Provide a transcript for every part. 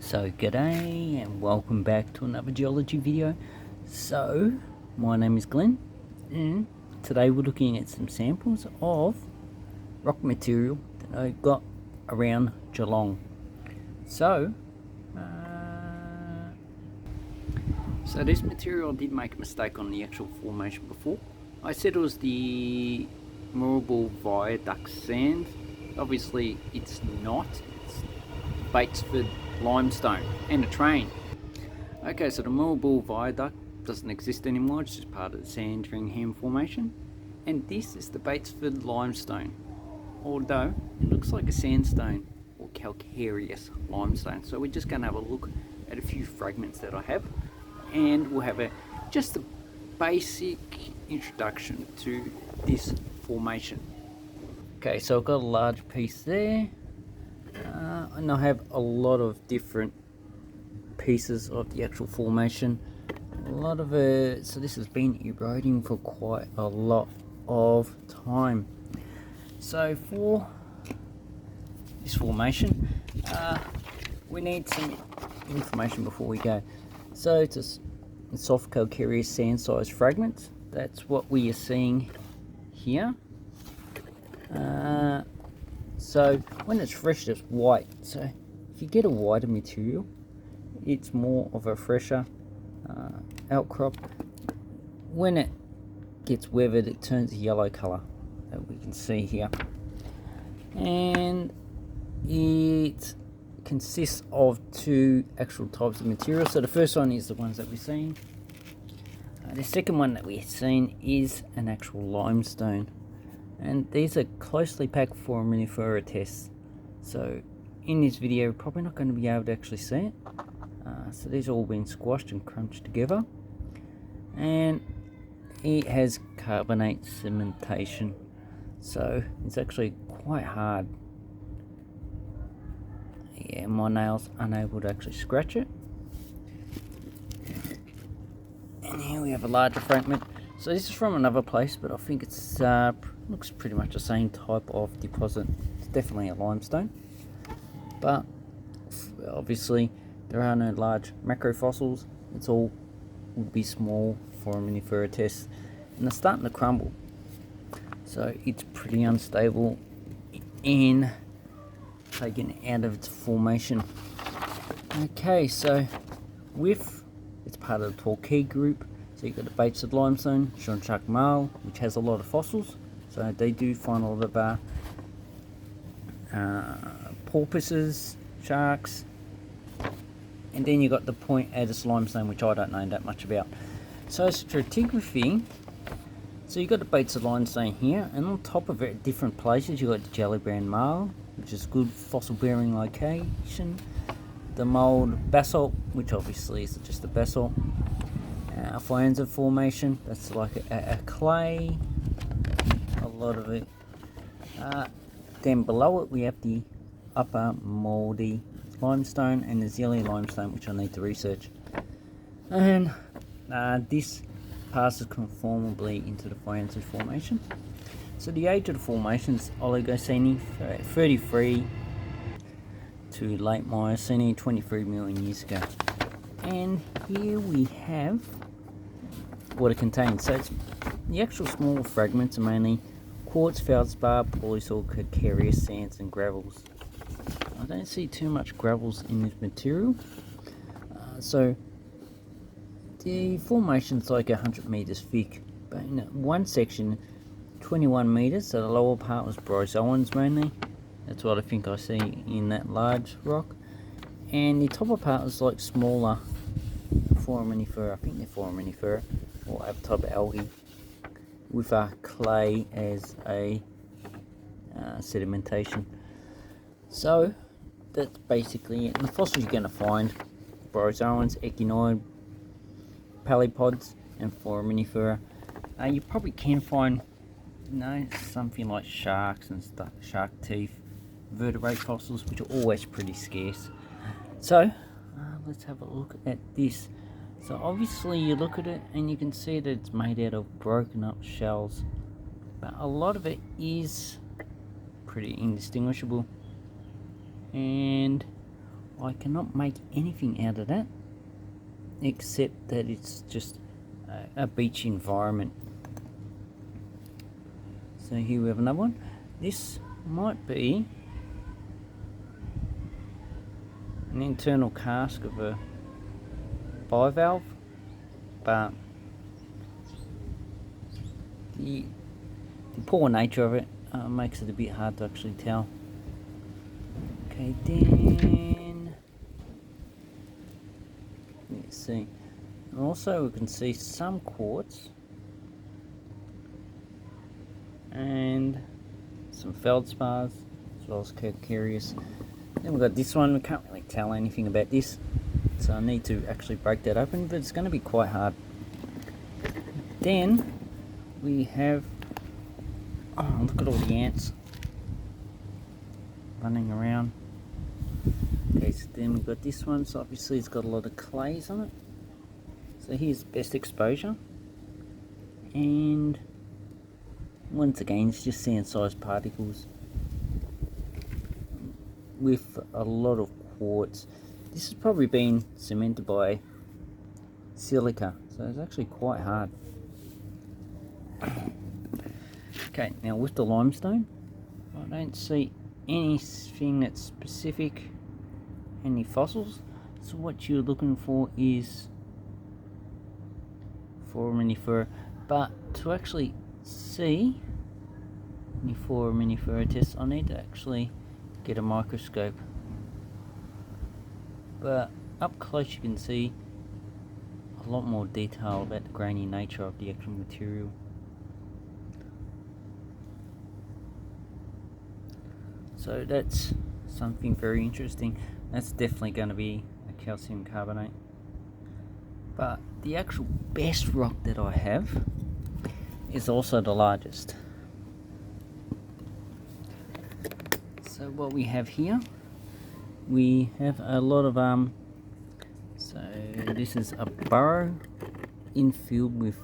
So g'day and welcome back to another geology video. So my name is Glenn and today we're looking at some samples of rock material that I got around Geelong. So this material, I did make a mistake on the actual formation before. I said it was the Moorabool Viaduct sand. Obviously it's not. It's Batesford Limestone and a train. Okay, so the Moorabool Viaduct doesn't exist anymore, it's just part of the Sandringham Formation. And this is the Batesford Limestone, although it looks like a sandstone or calcareous limestone. So we're just going to have a look at a few fragments that I have, and we'll have just a basic introduction to this formation. Okay, so I've got a large piece there. And I have a lot of different pieces of the actual formation. A lot of it, so this has been eroding for quite a lot of time. So for this formation, we need some information before we go. So it's a soft calcareous sand sized fragment. That's what we are seeing here. So when it's fresh, it's white. So if you get a whiter material, it's more of a fresher outcrop. When it gets weathered, it turns a yellow colour that we can see here, and it consists of two actual types of material. So the first one is the ones that we're seeing. The second one that we're seeing is an actual limestone. And these are closely packed foraminifera tests. So in this video, we're probably not going to be able to actually see it. So these are all been squashed and crunched together. And it has carbonate cementation. So it's actually quite hard. Yeah, my nails unable to actually scratch it. And here we have a larger fragment. So this is from another place, but I think it's looks pretty much the same type of deposit. It's definitely a limestone, but obviously there are no large macrofossils. It's all would be small foraminifera tests, and they're starting to crumble. So it's pretty unstable in taken out of its formation. Okay, so it's part of the Torquay group. So you've got the Batesford Limestone, Shonchuck Marl, which has a lot of fossils. So they do find a lot of porpoises, sharks. And then you've got the Point Addis Limestone, which I don't know that much about. So stratigraphy, so you've got the Batesford Limestone here, and on top of it at different places you've got the Jelly Brown Marl, which is good fossil bearing location. The mould basalt, which obviously is just a basalt. Fyanza formation, that's like a clay, a lot of it. Then below it we have the upper mouldy limestone and the Zilly limestone, which I need to research. And this passes conformably into the Fyanza formation. So the age of the formation is Oligocene, 33 to late Miocene, 23 million years ago. And here we have what it contains. So it's the actual small fragments are mainly quartz, feldspar, polysoil, calcareous sands and gravels. I don't see too much gravels in this material. So the formation's like 100 meters thick, but in one section 21 meters, so the lower part was bryozoans mainly. That's what I think I see in that large rock. And the top part is like smaller foraminifera, I think they're foraminifera, or a type of algae, with a clay as a sedimentation. So that's basically it. And the fossils you're going to find bryozoans, echinoid, paleopods, and foraminifera. You probably can find, something like sharks and stuff, shark teeth, vertebrate fossils, which are always pretty scarce. So let's have a look at this. So obviously you look at it and you can see that it's made out of broken up shells, but a lot of it is pretty indistinguishable. And I cannot make anything out of that, except that it's just a beach environment. So here we have another one. This might be an internal cask of a bivalve, but the poor nature of it makes it a bit hard to actually tell. Okay, then let's see. And also we can see some quartz and some feldspars as well as calcareous. Then we've got this one. We can't really tell anything about this, so I need to actually break that open, but it's going to be quite hard. Then we have, oh, look at all the ants running around. Okay, so then we've got this one. So obviously it's got a lot of clays on it. So here's best exposure, and once again it's just sand-sized particles with a lot of quartz. This has probably been cemented by silica, so it's actually quite hard. Okay, now with the limestone, I don't see anything that's specific, any fossils. So what you're looking for is foraminifera, but to actually see any foraminifera tests, I need to actually get a microscope. But up close you can see a lot more detail about the grainy nature of the actual material. So that's something very interesting. That's definitely going to be a calcium carbonate. But the actual best rock that I have is also the largest. So what we have here, we have a lot of so this is a burrow infilled with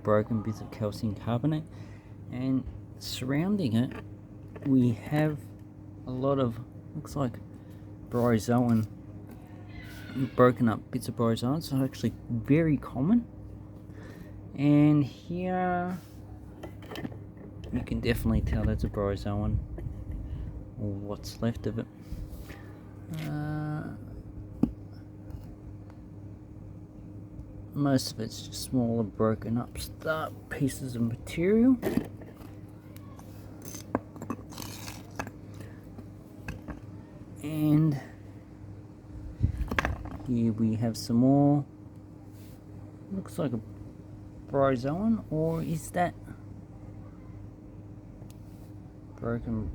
broken bits of calcium carbonate, and surrounding it we have a lot of, looks like bryozoan, broken up bits of bryozoan, so actually very common. And here you can definitely tell that's a bryozoan, or what's left of it. Most of it's just smaller broken up pieces of material. And here we have some more, looks like a bryozoan, or is that broken?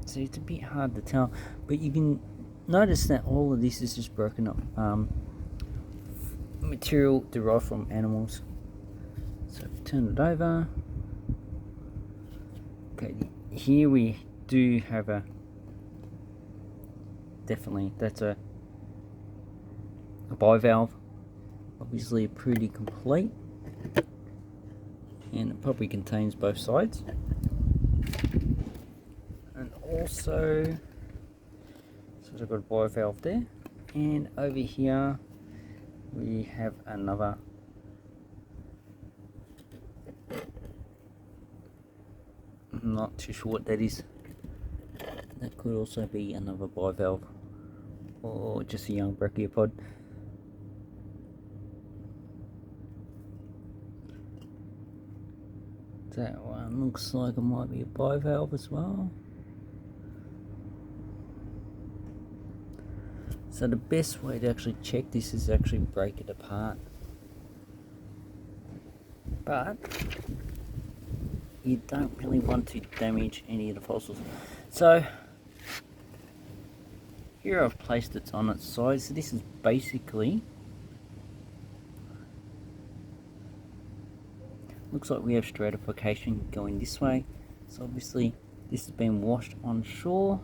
See, it's a bit hard to tell, but you can notice that all of this is just broken up material derived from animals. So turn it over. Okay, here we do have a, definitely that's a bivalve, obviously pretty complete, and it probably contains both sides. And also, so I've got a bivalve there, and over here we have another I'm not too sure what that is. That could also be another bivalve, or just a young brachiopod. That one looks like it might be a bivalve as well. So the best way to actually check this is actually break it apart. But you don't really want to damage any of the fossils. So here I've placed it on its side. So this is basically, looks like we have stratification going this way. So obviously this has been washed on shore,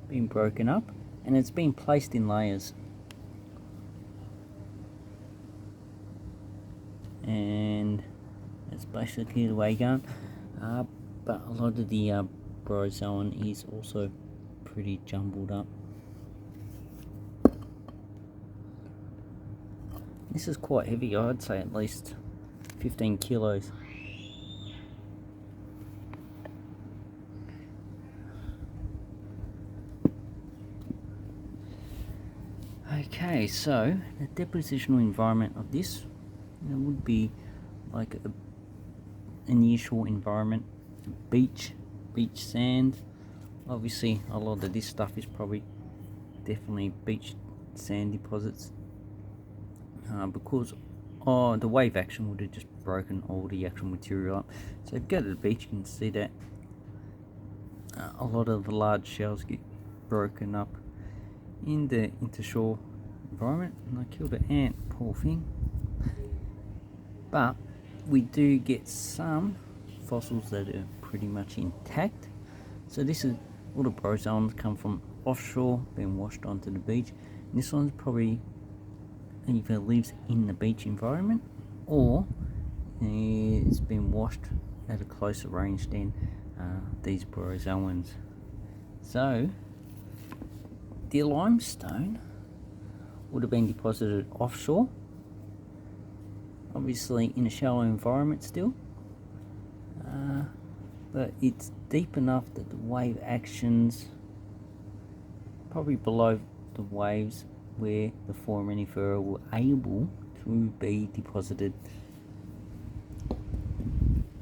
been broken up, and it's been placed in layers. And that's basically the way going. But a lot of the bryozoan is also pretty jumbled up. This is quite heavy, I'd say at least 15 kilos. Okay, so the depositional environment of this, would be like a nearshore environment, beach sand. Obviously a lot of this stuff is probably definitely beach sand deposits, because the wave action would have just broken all the actual material up. So if you go to the beach, you can see that a lot of the large shells get broken up in the intershore environment. And I killed an ant, poor thing. But we do get some fossils that are pretty much intact. So this is all the brozoans come from offshore, being washed onto the beach. And this one's probably either lives in the beach environment, or it's been washed at a closer range than these brozoans. So the limestone would have been deposited offshore, obviously in a shallow environment still, but it's deep enough that the wave actions probably below the waves where the foraminifera were able to be deposited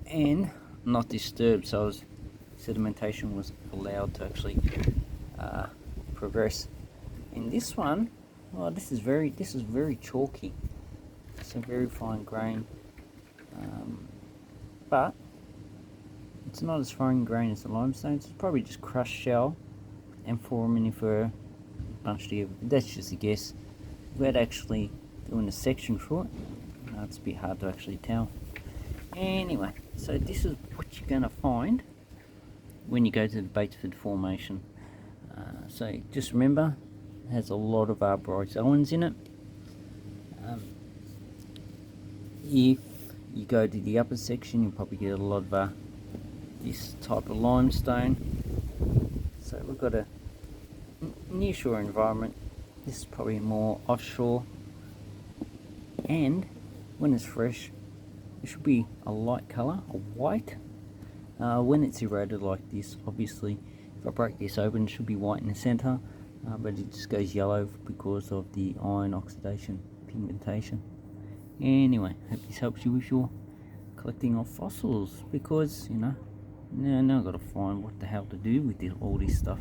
and not disturbed, so sedimentation was allowed to actually progress. In this one, well, this is very chalky. It's a very fine grain, but it's not as fine grain as the limestone. It's probably just crushed shell and foraminifera bunched together. That's just a guess. Without actually doing a section for it, it's a bit hard to actually tell. Anyway, so this is what you're going to find when you go to the Batesford Formation. So just remember, it has a lot of brozoans in it. If you go to the upper section, you'll probably get a lot of this type of limestone. So we've got a nearshore environment. This is probably more offshore, and when it's fresh it should be a light colour, a white. When it's eroded like this, obviously if I break this open, it should be white in the centre, but it just goes yellow because of the iron oxidation pigmentation. Anyway, hope this helps you with your collecting of fossils, because now I've got to find what the hell to do with all this stuff.